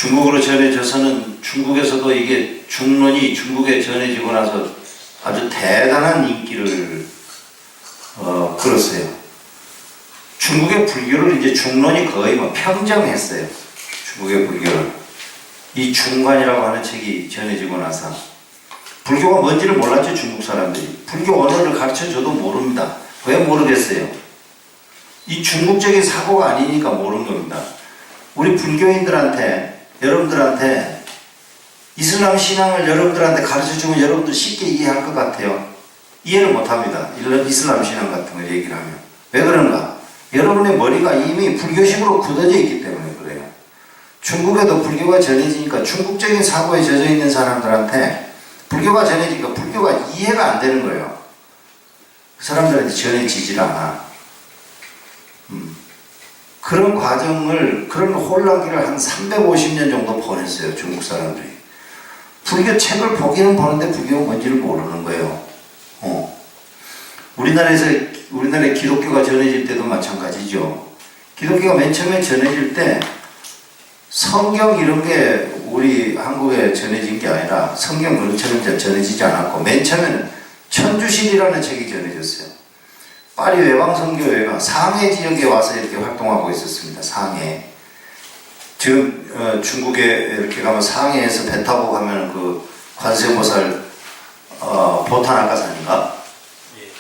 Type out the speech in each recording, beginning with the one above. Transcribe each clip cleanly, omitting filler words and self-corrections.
중국으로 전해져서는 중국에서도 이게 중론이 중국에 전해지고 나서 아주 대단한 인기를 끌었어요. 중국의 불교를 이제 중론이 거의 뭐 평정했어요. 중국의 불교를. 이 중관이라고 하는 책이 전해지고 나서 불교가 뭔지를 몰랐죠. 중국 사람들이. 불교 언어를 가르쳐줘도 모릅니다. 왜 모르겠어요? 이 중국적인 사고가 아니니까 모르는 겁니다. 우리 불교인들한테, 여러분들한테 이슬람 신앙을 여러분들한테 가르쳐주면 여러분들 쉽게 이해할 것 같아요. 이해를 못합니다. 이슬람 신앙 같은 걸 얘기를 하면. 왜 그런가? 여러분의 머리가 이미 불교식으로 굳어져 있기 때문에 그래요. 중국에도 불교가 전해지니까 중국적인 사고에 젖어 있는 사람들한테 불교가 전해지니까 불교가 이해가 안 되는 거예요. 그 사람들한테 전해지질 않아. 그런 과정을, 그런 혼란기를 한 350년 정도 보냈어요. 중국 사람들이. 불교 책을 보기는 보는데 불교가 뭔지를 모르는 거예요. 우리나라에 기독교가 전해질 때도 마찬가지죠. 기독교가 맨 처음에 전해질 때 성경 이런 게 우리 한국에 전해진 게 아니라 성경 그런처럼 전해지지 않았고 맨 처음에는 천주실이라는 책이 전해졌어요. 파리 외방선교회가 상해 지역에 와서 이렇게 활동하고 있었습니다. 상해. 지금 중국에 이렇게 가면 상해에서 배 타고 가면 그 관세음보살 보타나카산인가?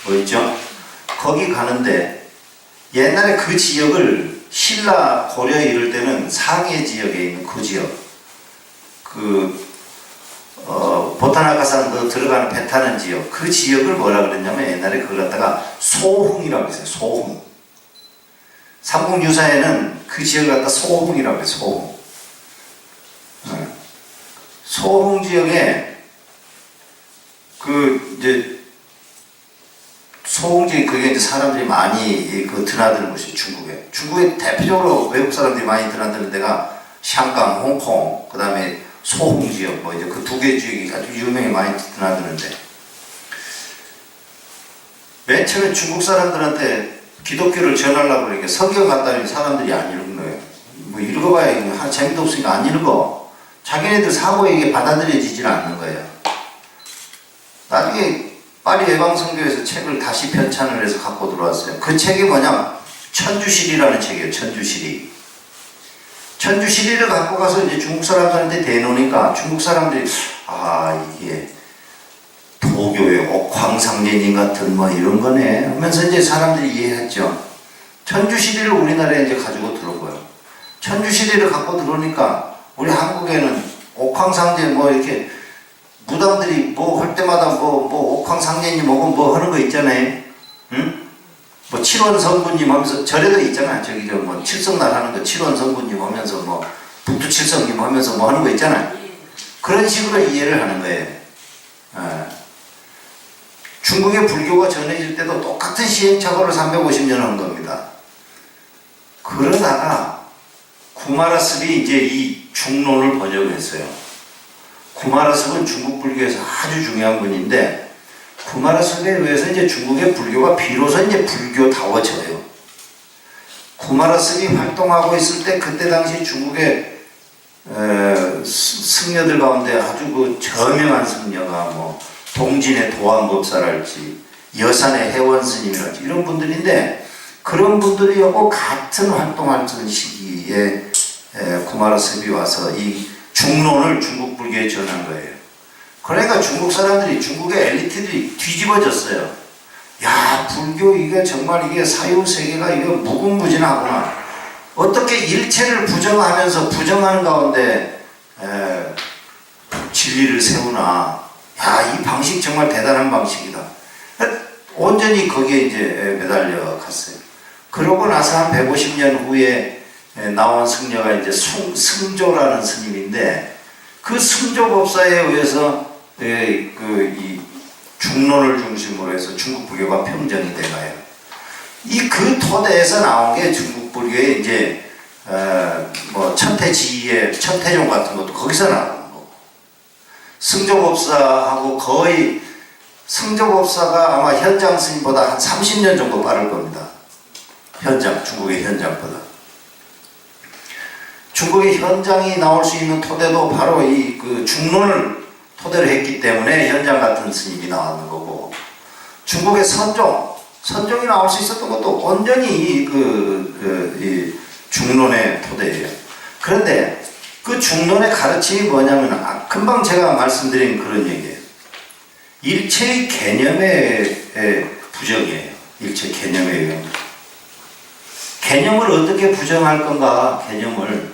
뭐 있죠? 거기 가는데 옛날에 그 지역을 신라 고려 이럴 때는 상해 지역에 있는 그 지역 보타나카산 들어가는 배 타는 지역 그 지역을 뭐라 그랬냐면 옛날에 그걸 갖다가 소흥이라고 했어요. 소흥. 삼국유사에는 그 지역을 갖다 소흥이라고 해요. 소흥. 소흥 지역에 소흥 지역 그게 이제 사람들이 많이 드나드는 곳이 중국에. 중국에 대표적으로 외국 사람들이 많이 드나드는 데가 샹강, 홍콩, 그 다음에 소흥 지역, 뭐 이제 그 두 개 지역이 아주 유명히 많이 드나드는데, 맨 처음에 중국 사람들한테 기독교를 전하려고 그러니까 성경 갖다 사람들이 안 읽는 거예요. 뭐 읽어봐야 재미도 없으니까 안 읽어. 자기네들 사고에 이게 받아들여지질 않는 거예요. 나중에 파리 외방선교에서 책을 다시 편찬을 해서 갖고 들어왔어요. 그 책이 뭐냐? 천주실이라는 책이에요. 천주실이. 천주실이를 갖고 가서 이제 중국 사람들한테 대놓으니까 중국 사람들이 이게 도교의 옥황상제님 같은 뭐 이런 거네 하면서 이제 사람들이 이해했죠. 천주실이를 우리나라에 이제 가지고 들어오고요. 천주실이를 갖고 들어오니까 우리 한국에는 옥황상제 뭐 이렇게 무당들이 뭐 할 때마다 뭐 옥황상제님 뭐 하는 거 있잖아요. 응? 뭐 칠원성부님 하면서 절에도 있잖아. 저기 뭐 칠성날 하는 거 칠원성부님 하면서 뭐 북두칠성님 하면서 뭐 하는 거 있잖아. 그런 식으로 이해를 하는 거예요. 중국의 불교가 전해질 때도 똑같은 시행착오를 350년 한 겁니다. 그러다가 구마라습이 이제 이 중론을 번역했어요. 구마라습은 중국 불교에서 아주 중요한 분인데 구마라습에 의해서 이제 중국의 불교가 비로소 이제 불교다워져요. 구마라습이 활동하고 있을 때 그때 당시 중국의 승려들 가운데 아주 그 저명한 승려가 뭐 동진의 도안법사랄지 여산의 해원스님이랄지 이런 분들인데 그런 분들이 하고 같은 활동할 시기에 구마라습이 와서 이 중론을 중국 불교에 전한 거예요. 그러니까 중국 사람들이, 중국의 엘리트들이 뒤집어졌어요. 야, 불교 이게 정말 이게 사유세계가 이거 무궁무진하구나. 어떻게 일체를 부정하면서 부정하는 가운데 진리를 세우나. 야, 이 방식 정말 대단한 방식이다. 온전히 거기에 이제 매달려 갔어요. 그러고 나서 한 150년 후에 나온 승려가 이제 승조라는 스님인데 그 승조법사에 의해서 이 중론을 중심으로 해서 중국 불교가 평정이 돼가요. 그 토대에서 나온 게 중국 불교의 이제 뭐 천태지의 천태종 같은 것도 거기서 나온 거고 승조법사하고 거의 승조법사가 아마 현장 스님보다 한 30년 정도 빠를 겁니다. 중국의 현장보다. 중국의 현장이 나올 수 있는 토대도 바로 이 그 중론을 토대로 했기 때문에 현장 같은 스님이 나왔는 거고, 중국의 선종이 나올 수 있었던 것도 온전히 이 중론의 토대예요. 그런데 그 중론의 가르침이 뭐냐면, 금방 제가 말씀드린 그런 얘기예요. 일체의 개념의 부정이에요. 일체 개념에 의한. 개념을 어떻게 부정할 건가, 개념을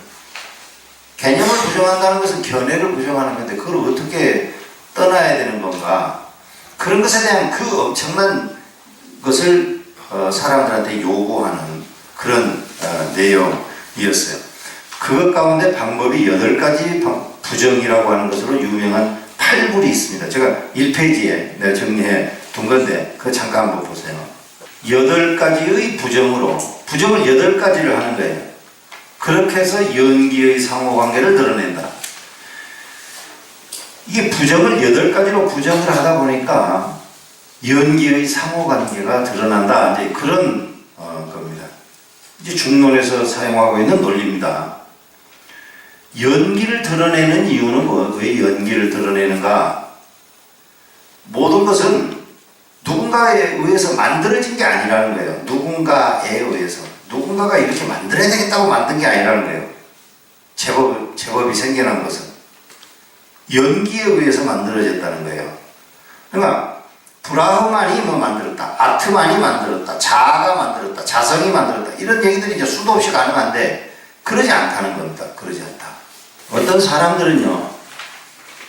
부정한다는 것은 견해를 부정하는 건데, 그걸 어떻게 떠나야 되는 건가. 그런 것에 대한 그 엄청난 것을 사람들한테 요구하는 그런 내용이었어요. 그것 가운데 방법이 8가지 부정이라고 하는 것으로 유명한 8불이 있습니다. 제가 1페이지에 내가 정리해 둔 건데, 그거 잠깐 한번 보세요. 8가지의 부정으로, 부정을 8가지를 하는 거예요. 그렇게 해서 연기의 상호관계를 드러낸다. 이게 부정을 8가지로 부정을 하다 보니까 연기의 상호관계가 드러난다. 이제 그런 겁니다. 이제 중론에서 사용하고 있는 논리입니다. 연기를 드러내는 이유는 왜 연기를 드러내는가? 모든 것은 누군가에 의해서 만들어진 게 아니라는 거예요. 누군가에 의해서. 누군가가 이렇게 만들어야 되겠다고 만든 게 아니라는 거예요. 제법이 생겨난 것은 연기에 의해서 만들어졌다는 거예요. 그러니까 브라흐만이 뭐 만들었다, 아트만이 만들었다, 자아가 만들었다, 자성이 만들었다, 이런 얘기들이 이제 수도 없이 가능한데, 그러지 않다는 겁니다. 그러지 않다. 어떤 사람들은요,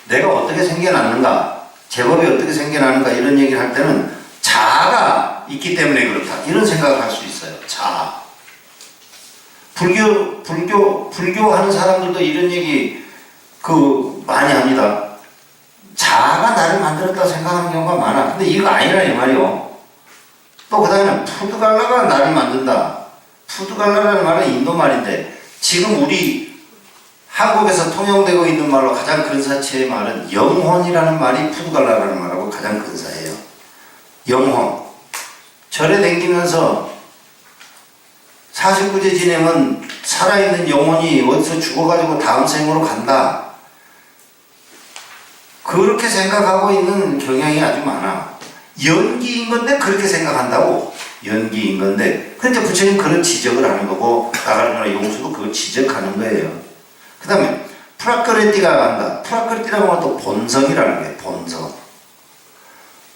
내가 어떻게 생겨났는가, 제법이 어떻게 생겨나는가, 이런 얘기를 할 때는 자아가 있기 때문에 그렇다, 이런 생각을 할 수 있어요. 자아. 불교 하는 사람들도 이런 얘기 많이 합니다. 자아가 나를 만들었다고 생각하는 경우가 많아. 근데 이거 아니라 이 말이요. 또 그 다음에 푸드갈라가 나를 만든다. 푸드갈라라는 말은 인도 말인데, 지금 우리 한국에서 통용되고 있는 말로 가장 근사치의 말은 영혼이라는 말이 푸드갈라라는 말하고 가장 근사해요. 영혼. 절에 댕기면서 49제 지내면 살아있는 영혼이 어디서 죽어가지고 다음 생으로 간다. 그렇게 생각하고 있는 경향이 아주 많아. 연기인 건데 그렇게 생각한다고. 연기인 건데. 근데 부처님 그런 지적을 하는 거고, 나가르나 용수도 그걸 지적하는 거예요. 그 다음에 프라크리티가 한다. 프라크리티라고 하면 또 본성이라는 거예요.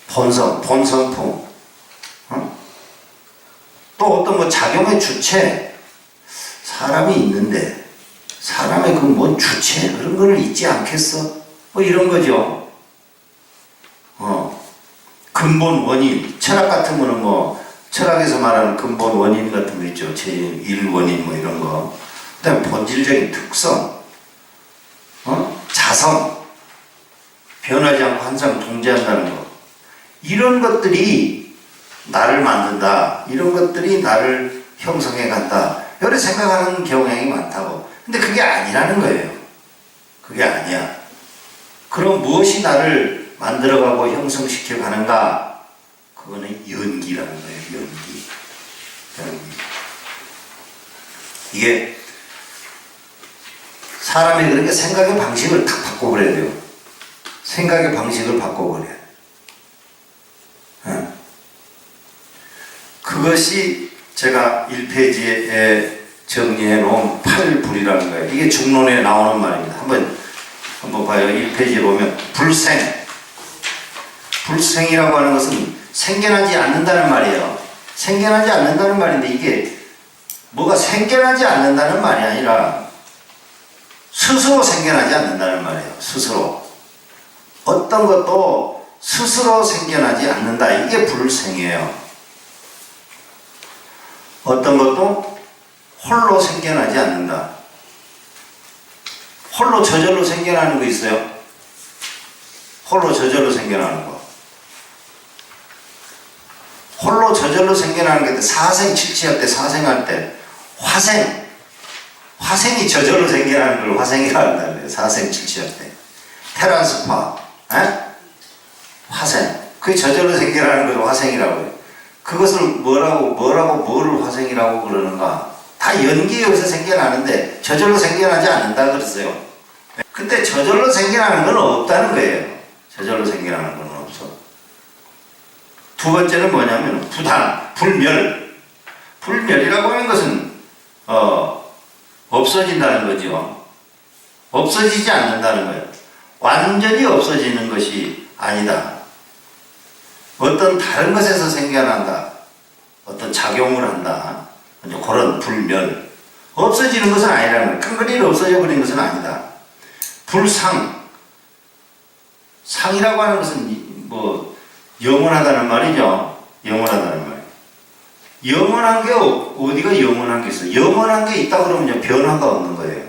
본성품. 또 어떤 뭐 작용의 주체, 사람이 있는데 사람의 그 뭔 주체, 그런 거를 잊지 않겠어? 뭐 이런 거죠. 근본 원인, 철학 같은 거는 뭐 철학에서 말하는 근본 원인 같은 거 있죠. 제1원인 뭐 이런 거. 그 다음에 본질적인 특성, 자성, 변하지 않고 항상 존재한다는 거. 이런 것들이 나를 만든다. 이런 것들이 나를 형성해 간다. 이렇게 생각하는 경향이 많다고. 근데 그게 아니라는 거예요. 그게 아니야. 그럼 무엇이 나를 만들어가고 형성시켜 가는가? 그거는 연기라는 거예요. 연기. 이게 사람이 그렇게 생각의 방식을 탁 바꿔버려야 돼요. 생각의 방식을 바꿔버려야 돼요. 그것이 제가 1페이지에 정리해 놓은 8불이라는 거예요. 이게 중론에 나오는 말입니다. 한번 봐요. 1페이지에 보면 불생이라고 하는 것은 생겨나지 않는다는 말이에요. 생겨나지 않는다는 말인데, 이게 뭐가 생겨나지 않는다는 말이 아니라 스스로 생겨나지 않는다는 말이에요. 스스로. 어떤 것도 스스로 생겨나지 않는다. 이게 불생이에요. 어떤 것도 홀로 생겨나지 않는다. 홀로 저절로 생겨나는 거 있어요? 홀로 저절로 생겨나는 거. 홀로 저절로 생겨나는 게 사생 칠취할 때, 사생할 때, 화생이 저절로 생겨나는 걸 화생이라 한다는 거예요. 사생 칠취할 때. 테란스파, 화생. 그게 저절로 생겨나는 걸 화생이라고 해요. 그것을 뭐를 화생이라고 그러는가? 다 연기에 의해서 생겨나는데 저절로 생겨나지 않는다 그랬어요. 근데 저절로 생겨나는 건 없다는 거예요. 저절로 생겨나는 건 없어. 두 번째는 뭐냐면 부단, 불멸. 불멸이라고 하는 것은 없어진다는 거죠. 없어지지 않는다는 거예요. 완전히 없어지는 것이 아니다. 어떤 다른 것에서 생겨난다. 어떤 작용을 한다. 그런 불멸. 없어지는 것은 아니라는 거예요. 끈끈이로 없어져 버린 것은 아니다. 불상. 상이라고 하는 것은 뭐 영원하다는 말이죠. 영원하다는 말. 영원한 게 어디가 영원한 게 있어? 영원한 게 있다 그러면요 변화가 없는 거예요.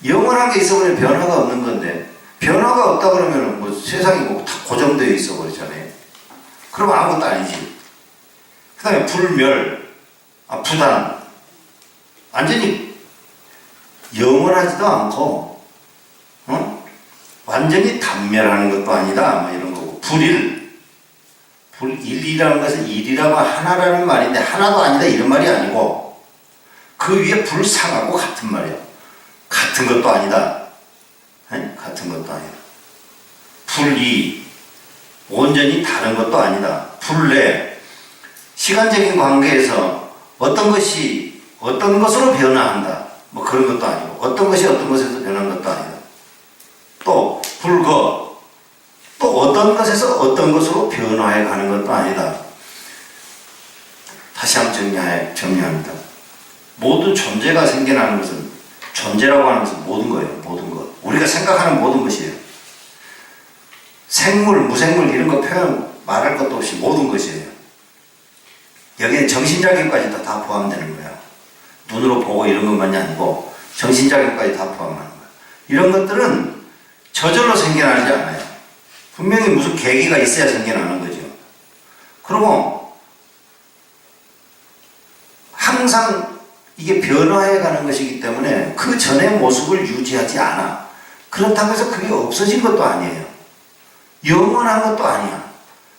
영원한 게 있어 버리면 변화가 없는 건데 변화가 없다 그러면 뭐 세상이 뭐 다 고정되어 있어 버리잖아요. 그럼 아무것도 아니지. 그 다음에 불멸, 부단. 완전히 영원하지도 않고 완전히 단멸하는 것도 아니다. 뭐 이런 거고. 불일. 불일이라는 것은 일이라고 하나라는 말인데 하나도 아니다 이런 말이 아니고 그 위에 불상하고 같은 말이야. 같은 것도 아니다. 같은 것도 아니다. 불이 온전히 다른 것도 아니다. 불내. 시간적인 관계에서 어떤 것이 어떤 것으로 변화한다. 뭐 그런 것도 아니고 어떤 것이 어떤 것에서 변한 것도 아니다. 또 불거. 또 어떤 것에서 어떤 것으로 변화해 가는 것도 아니다. 다시 한번 정리합니다. 모든 존재가 생겨나는 것은 존재라고 하는 것은 모든 거예요. 모든 것. 우리가 생각하는 모든 것이에요. 생물, 무생물 이런 거 표현 말할 것도 없이 모든 것이에요. 여기에 정신작용까지 다 포함되는 거예요. 눈으로 보고 이런 것만이 아니고 정신작용까지 다 포함하는 거예요. 이런 것들은 저절로 생겨나지 않아요. 분명히 무슨 계기가 있어야 생겨나는 거죠. 그리고 항상 이게 변화해 가는 것이기 때문에 그 전의 모습을 유지하지 않아. 그렇다고 해서 그게 없어진 것도 아니에요. 영원한 것도 아니야.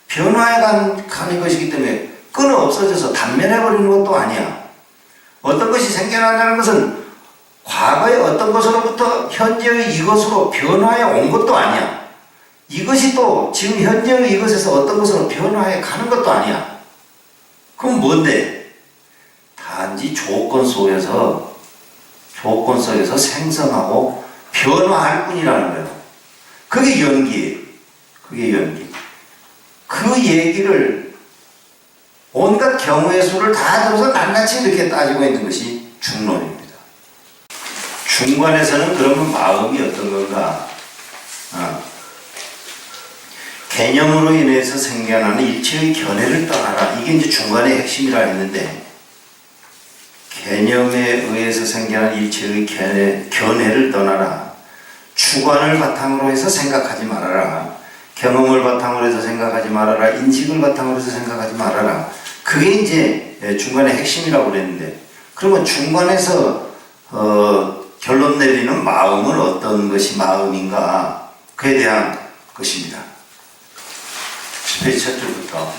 변화해 가는 것이기 때문에 끊어 없어져서 단면해버리는 것도 아니야. 어떤 것이 생겨난다는 것은 과거의 어떤 것으로부터 현재의 이것으로 변화해 온 것도 아니야. 이것이 또 지금 현재의 이것에서 어떤 것으로 변화해 가는 것도 아니야. 그럼 뭔데? 단지 조건 속에서 생성하고 변화할 뿐이라는 거예요. 그게 연기예요. 그게 연기. 그 얘기를 온갖 경우의 수를 다 들어서 낱낱이 이렇게 따지고 있는 것이 중론입니다. 중관에서는 그러면 마음이 어떤 건가? 개념으로 인해서 생겨나는 일체의 견해를 떠나라. 이게 이제 중관의 핵심이라 했는데, 개념에 의해서 생겨난 일체의 견해를 떠나라. 주관을 바탕으로 해서 생각하지 말아라. 경험을 바탕으로 해서 생각하지 말아라. 인식을 바탕으로 해서 생각하지 말아라. 그게 이제 중관의 핵심이라고 그랬는데, 그러면 중관에서 결론 내리는 마음은 어떤 것이 마음인가? 그에 대한 것입니다. 10페이지 첫 줄부터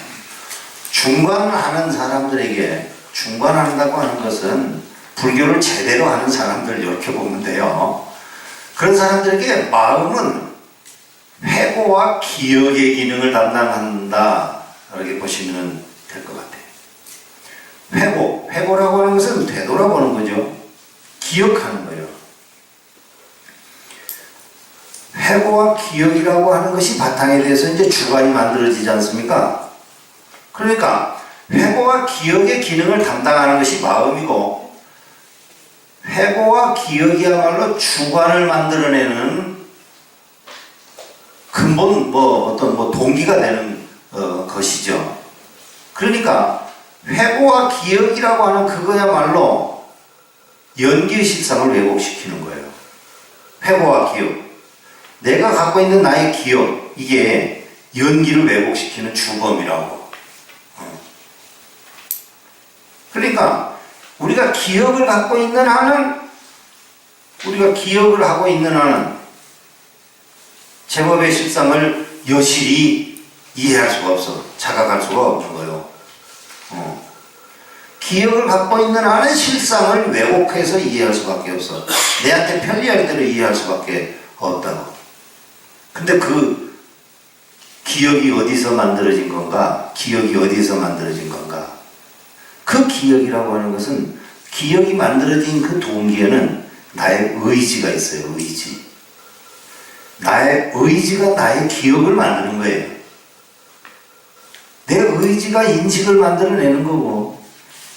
중관하는 사람들에게, 중관한다고 하는 것은 불교를 제대로 하는 사람들 이렇게 보면 돼요. 그런 사람들에게 마음은 회고와 기억의 기능을 담당한다, 이렇게 보시면 될 것 같아요. 회고라고 하는 것은 되돌아보는 거죠. 기억하는 거예요. 회고와 기억이라고 하는 것이 바탕에 대해서 이제 주관이 만들어지지 않습니까? 그러니까 회고와 기억의 기능을 담당하는 것이 마음이고, 회고와 기억이야말로 주관을 만들어내는 근본 어떤 동기가 되는 것이죠. 그러니까 회고와 기억이라고 하는 그거야말로 연기의 실상을 왜곡시키는 거예요. 회고와 기억. 내가 갖고 있는 나의 기억, 이게 연기를 왜곡시키는 주범이라고. 그러니까 우리가 기억을 갖고 있는 한은, 제법의 실상을 여실히 이해할 수가 없어. 자각할 수가 없는 거예요. 기억을 갖고 있는 한은 실상을 왜곡해서 이해할 수밖에 없어. 내한테 편리할 대로 이해할 수밖에 없다고. 근데 그 기억이 어디서 만들어진 건가? 기억이 어디서 만들어진 건가? 그 기억이라고 하는 것은, 기억이 만들어진 그 동기에는 나의 의지가 있어요. 의지. 나의 의지가 나의 기억을 만드는 거예요. 내 의지가 인식을 만들어내는 거고,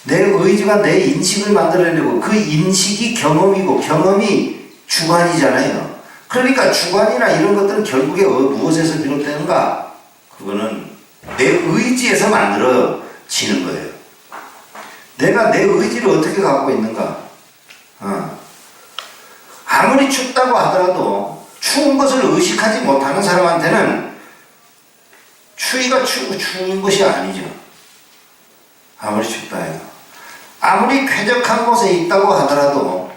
내 의지가 내 인식을 만들어내고, 그 인식이 경험이고, 경험이 주관이잖아요. 그러니까 주관이나 이런 것들은 결국에 무엇에서 비롯되는가? 그거는 내 의지에서 만들어지는 거예요. 내가 내 의지를 어떻게 갖고 있는가? 아무리 춥다고 하더라도 추운 것을 의식하지 못하는 사람한테는 추위가 추운 것이 아니죠. 아무리 춥다 해도. 아무리 쾌적한 곳에 있다고 하더라도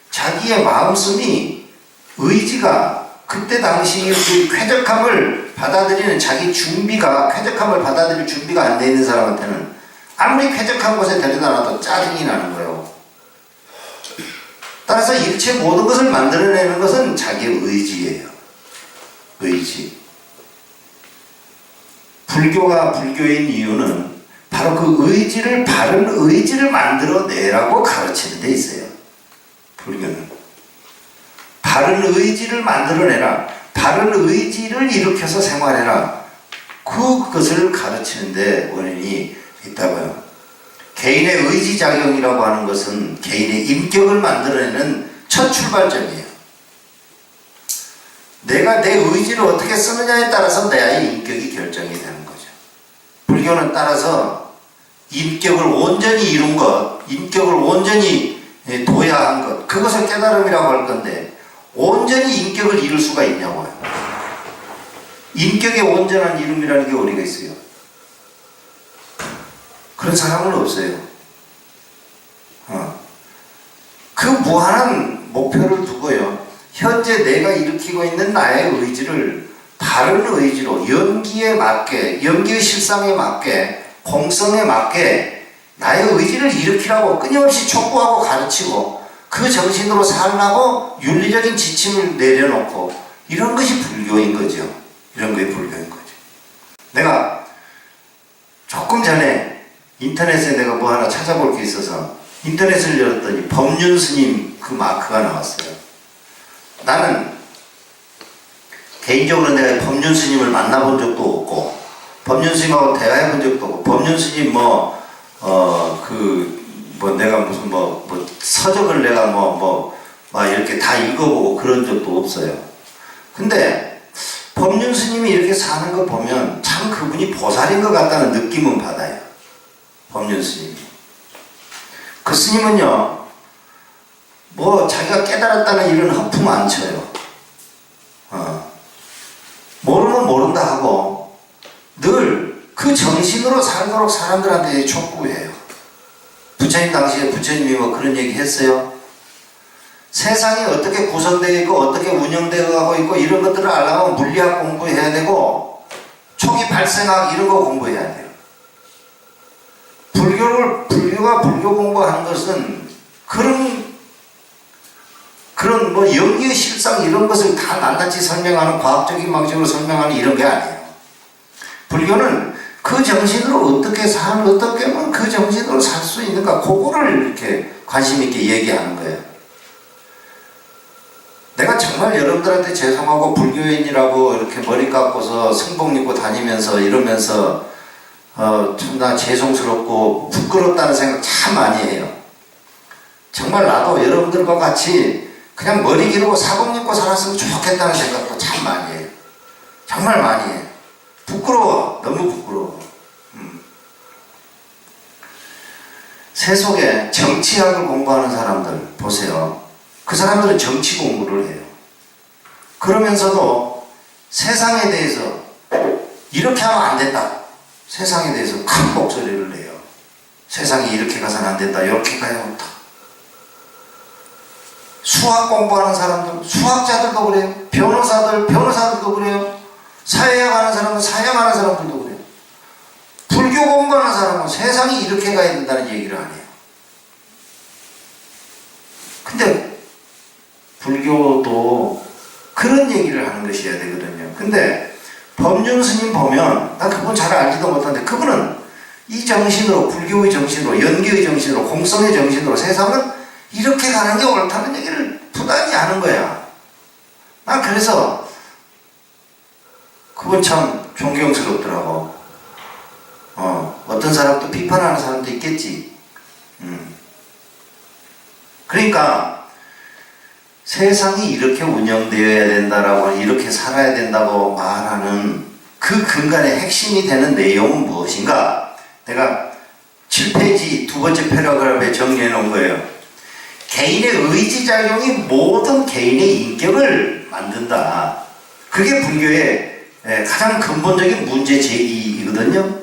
자기의 마음씀이, 의지가 그때 당시 그 쾌적함을 받아들이는 자기 준비가, 쾌적함을 받아들일 준비가 안 돼 있는 사람한테는 아무리 쾌적한 곳에 데려다 놔도 짜증이 나는 거예요. 따라서 일체 모든 것을 만들어내는 것은 자기의 의지예요. 의지. 불교가 불교인 이유는 바로 그 의지를, 바른 의지를 만들어내라고 가르치는 데 있어요. 불교는. 바른 의지를 만들어내라. 바른 의지를 일으켜서 생활해라. 그것을 가르치는 데 원인이 있다고요. 개인의 의지작용이라고 하는 것은 개인의 인격을 만들어내는 첫 출발점이에요. 내가 내 의지를 어떻게 쓰느냐에 따라서 나의 인격이 결정이 되는 거죠. 불교는 따라서 인격을 온전히 이룬 것, 인격을 온전히 도야한 것, 그것을 깨달음이라고 할 건데, 온전히 인격을 이룰 수가 있냐고요. 인격의 온전한 이름이라는 게 어디가 있어요? 그런 사람은 없어요. 그 무한한 목표를 두고요, 현재 내가 일으키고 있는 나의 의지를 바른 의지로, 연기에 맞게, 연기의 실상에 맞게, 공성에 맞게 나의 의지를 일으키라고 끊임없이 촉구하고 가르치고, 그 정신으로 살라고 윤리적인 지침을 내려놓고, 이런 것이 불교인 거죠. 이런 것이 불교인 거죠. 내가 조금 전에 인터넷에 내가 뭐 하나 찾아볼 게 있어서 인터넷을 열었더니 법륜 스님 그 마크가 나왔어요. 나는 개인적으로 내가 법륜 스님을 만나본 적도 없고, 법륜 스님하고 대화해 본 적도 없고, 법륜 스님 내가 무슨 서적을 내가 막 이렇게 다 읽어보고 그런 적도 없어요. 근데 법륜 스님이 이렇게 사는 거 보면 참 그분이 보살인 것 같다는 느낌은 받아요. 법륜 스님이. 그 스님은요, 자기가 깨달았다는 이런 허풍 안 쳐요. 모르면 모른다 하고 늘 그 정신으로 살도록 사람들한테 촉구해요. 부처님 당시에 부처님이 그런 얘기 했어요. 세상이 어떻게 구성되어 있고 어떻게 운영되어 가고 있고 이런 것들을 알려면 물리학 공부해야 되고 초기 발생학 이런 거 공부해야 돼요. 불교가 불교 공부하는 것은 그런 연기의 실상 이런 것을 다 낱낱이 설명하는, 과학적인 방식으로 설명하는 이런 게 아니에요. 불교는 그 정신으로 어떻게 하면 그 정신으로 살 수 있는가, 그거를 이렇게 관심 있게 얘기하는 거예요. 내가 정말 여러분들한테 죄송하고 불교인이라고 이렇게 머리 깎고서 승복 입고 다니면서 이러면서 참 나 죄송스럽고 부끄럽다는 생각 참 많이 해요. 정말 나도 여러분들과 같이 그냥 머리 기르고 사복 입고 살았으면 좋겠다는 생각도 참 많이 해요. 정말 많이 해요. 부끄러워. 너무 부끄러워. 세속에 정치학을 공부하는 사람들 보세요. 그 사람들은 정치 공부를 해요. 그러면서도 세상에 대해서 이렇게 하면 안 된다. 세상에 대해서 큰 목소리를 내요. 세상이 이렇게 가서는 안 된다. 이렇게 가야 한다. 수학 공부하는 사람들, 수학자들도 그래요. 변호사들도 그래요. 사회학 하는 사람들, 사회학 하는 사람들도 그래요. 불교 공부하는 사람은 세상이 이렇게 가야 된다는 얘기를 안 해요. 근데 불교도 그런 얘기를 하는 것이어야 되거든요. 근데 법륜 스님 보면 나 그분 잘 알지도 못하는데 그분은 이 정신으로, 불교의 정신으로, 연계의 정신으로, 공성의 정신으로 세상은 이렇게 가는 게 옳다는 얘기를 부단히 하는 거야. 난 그래서 그건 참 존경스럽더라고. 어떤 사람도 비판하는 사람도 있겠지. 그러니까 세상이 이렇게 운영되어야 된다라고, 이렇게 살아야 된다고 말하는 그 근간의 핵심이 되는 내용은 무엇인가? 내가 7페이지 두 번째 패러그래프에 정리해 놓은 거예요. 개인의 의지작용이 모든 개인의 인격을 만든다. 그게 불교의 가장 근본적인 문제 제기이거든요.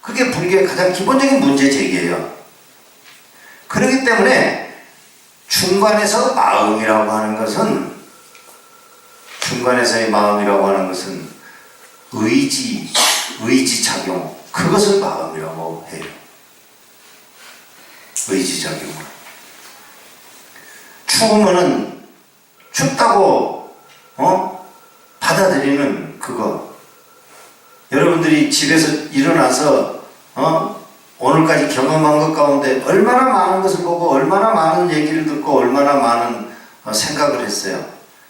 그게 불교의 가장 기본적인 문제 제기예요. 그렇기 때문에 중간에서 마음이라고 하는 것은, 중간에서의 마음이라고 하는 것은 의지작용, 그것을 마음이라고 해요. 의지작용을. 추우면은 춥다고 받아들이는 그거. 여러분들이 집에서 일어나서 오늘까지 경험한 것 가운데 얼마나 많은 것을 보고 얼마나 많은 얘기를 듣고 얼마나 많은 생각을 했어요.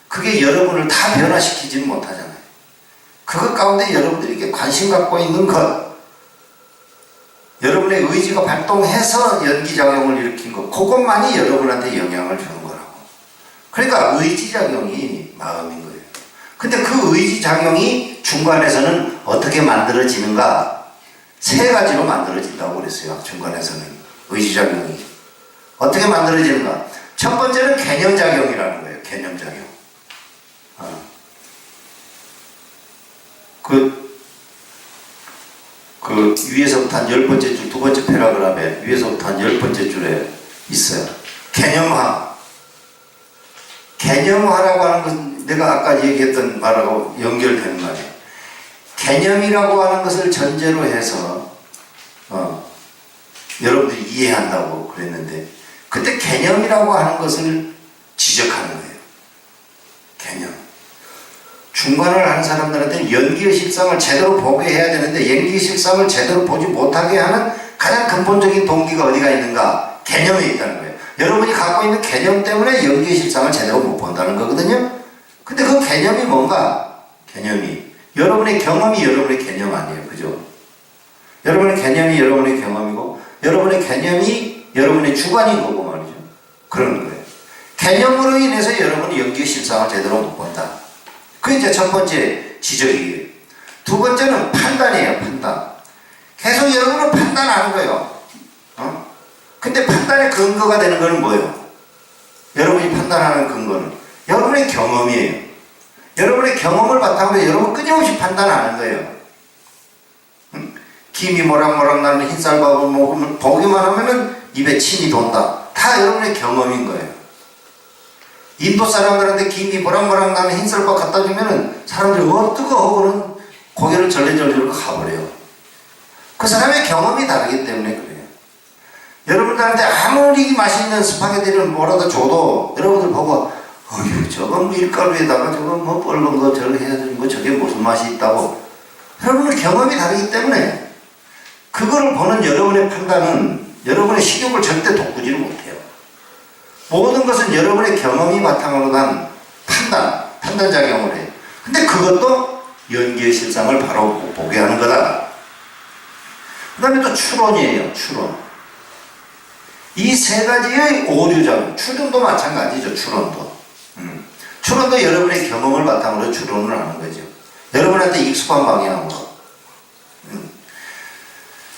그게 여러분을 다 변화시키지는 못하잖아요. 그것 가운데 여러분들이 이렇게 관심 갖고 있는 것, 여러분의 의지가 발동해서 연기작용을 일으킨 것, 그것만이 여러분한테 영향을 주는 거라고. 그러니까 의지작용이 마음인 거예요. 근데 그 의지작용이 중간에서는 어떻게 만들어지는가? 세 가지로 만들어진다고 그랬어요. 중간에서는 의지작용이 어떻게 만들어지는가? 첫 번째는 개념작용이라는 거예요. 개념작용. 그 위에서부터 한 10번째 줄, 두 번째 패러그래프에 위에서부터 한 10번째 줄에 있어요. 개념화. 개념화라고 하는 것은 내가 아까 얘기했던 말하고 연결되는 말이에요. 개념이라고 하는 것을 전제로 해서 여러분들이 이해한다고 그랬는데, 그때 개념이라고 하는 것을 지적하는 거예요. 개념. 중간을 하는 사람들한테 연기의 실상을 제대로 보게 해야 되는데, 연기의 실상을 제대로 보지 못하게 하는 가장 근본적인 동기가 어디가 있는가? 개념에 있다는 거예요. 여러분이 갖고 있는 개념 때문에 연기의 실상을 제대로 못 본다는 거거든요. 근데 그 개념이 뭔가? 개념이 여러분의 경험이 여러분의 개념 아니에요. 그죠? 여러분의 개념이 여러분의 경험이고 여러분의 개념이 여러분의 주관인 거고 말이죠. 그런 거예요. 개념으로 인해서 여러분이 연기의 실상을 제대로 못 본다. 그게 이제 첫 번째 지적이에요. 두 번째는 판단이에요. 판단. 계속 여러분은 판단하는 거예요. 근데 판단의 근거가 되는 거는 뭐예요? 여러분이 판단하는 근거는 여러분의 경험이에요. 여러분의 경험을 바탕으로 여러분 끊임없이 판단하는 거예요. 김이 모락모락 나는 흰쌀밥을 먹으면 보기만 하면은 입에 침이 돈다. 다 여러분의 경험인 거예요. 인도 사람들한테 김이 모락모락 나는 흰쌀밥 갖다 주면은 사람들이 뜨거워 고개를 절레절레 가버려요. 그 사람의 경험이 다르기 때문에 그래요. 여러분들한테 아무리 맛있는 스파게티를 뭐라도 줘도 여러분들 보고 어휴 저건 밀가루에다가 저건 뻘건 거 저걸 해야 되는 거 저게 무슨 맛이 있다고. 여러분의 경험이 다르기 때문에 그거를 보는 여러분의 판단은 여러분의 식욕을 절대 돋구지를 못해요. 모든 것은 여러분의 경험이 바탕으로 난 판단작용을 해요. 근데 그것도 연기의 실상을 바로 보게 하는 거다. 그 다음에 또 추론이에요. 추론. 이 세 가지의 오류작용, 추론도 마찬가지죠. 추론도 여러분의 경험을 바탕으로 추론을 하는 거죠. 여러분한테 익숙한 방향으로.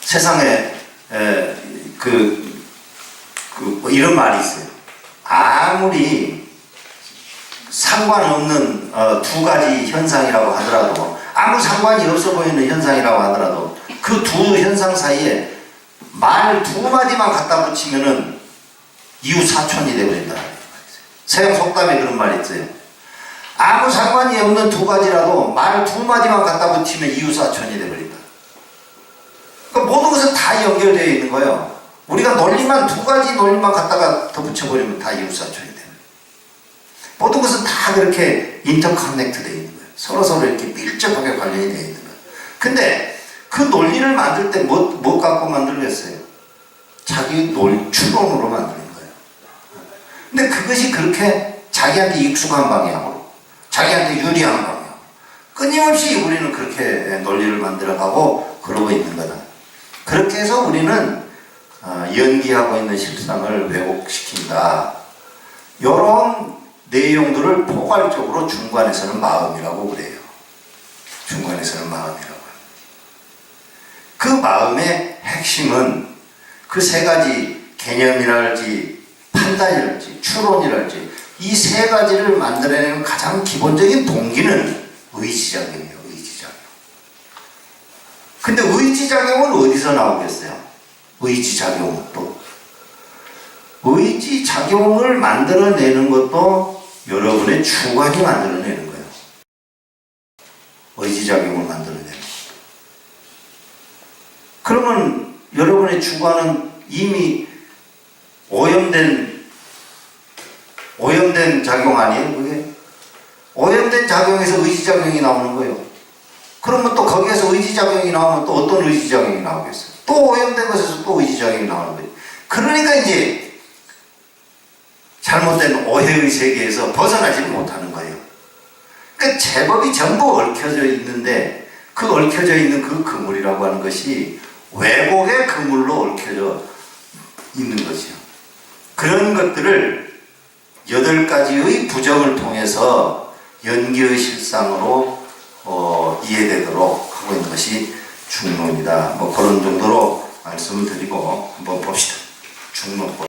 세상에 뭐 이런 말이 있어요. 아무리 상관없는 두 가지 현상이라고 하더라도, 아무 상관이 없어 보이는 현상이라고 하더라도 그 두 현상 사이에 말 두 마디만 갖다 붙이면은 이웃사촌이 되어버린다. 서양 속담에 그런 말이 있어요. 아무 상관이 없는 두 가지라도 말 두 마디만 갖다 붙이면 이웃사촌이 되어버린다. 그러니까 모든 것은 다 연결되어 있는 거예요. 우리가 논리만 두 가지 논리만 갖다가 덧붙여버리면 다 이웃사촌이 돼요. 모든 것은 다 그렇게 인터커넥트 되어 있는 거예요. 서로 이렇게 밀접하게 관련이 되어 있는 거예요. 근데 그 논리를 만들 때 뭐 갖고 만들겠어요? 자기 추론으로 만드는 거예요. 근데 그것이 그렇게 자기한테 익숙한 방향으로, 자기한테 유리한 방향, 끊임없이 우리는 그렇게 논리를 만들어가고 그러고 있는 거다. 그렇게 해서 우리는 연기하고 있는 실상을 왜곡시킨다. 이런 내용들을 포괄적으로 중관에서는 마음이라고 그래요. 중관에서는 마음이라고. 그 마음의 핵심은 그 세 가지 개념이랄지 판단이랄지 추론이랄지 이 세 가지를 만들어내는 가장 기본적인 동기는 의지작용이에요. 의지작용. 근데 의지작용은 어디서 나오겠어요? 의지작용은 또 의지작용을 만들어내는 것도 여러분의 주관이 만들어내는 거예요. 의지작용을 만들어내는 거. 그러면 여러분의 주관은 이미 오염된 작용 아니에요? 그게? 오염된 작용에서 의지작용이 나오는 거예요. 그러면 또 거기에서 의지작용이 나오면 또 어떤 의지작용이 나오겠어요? 또 오염된 것에서 또 의지작용이 나오는 거예요. 그러니까 이제 잘못된 오해의 세계에서 벗어나지 못하는 거예요. 그러니까 제법이 전부 얽혀져 있는데 그 얽혀져 있는 그 그물이라고 하는 것이 왜곡의 그물로 얽혀져 있는 거죠. 그런 것들을 8가지의 부정을 통해서 연기의 실상으로 이해되도록 하고 있는 것이 중론이다. 뭐 그런 정도로 말씀을 드리고 한번 봅시다. 중론.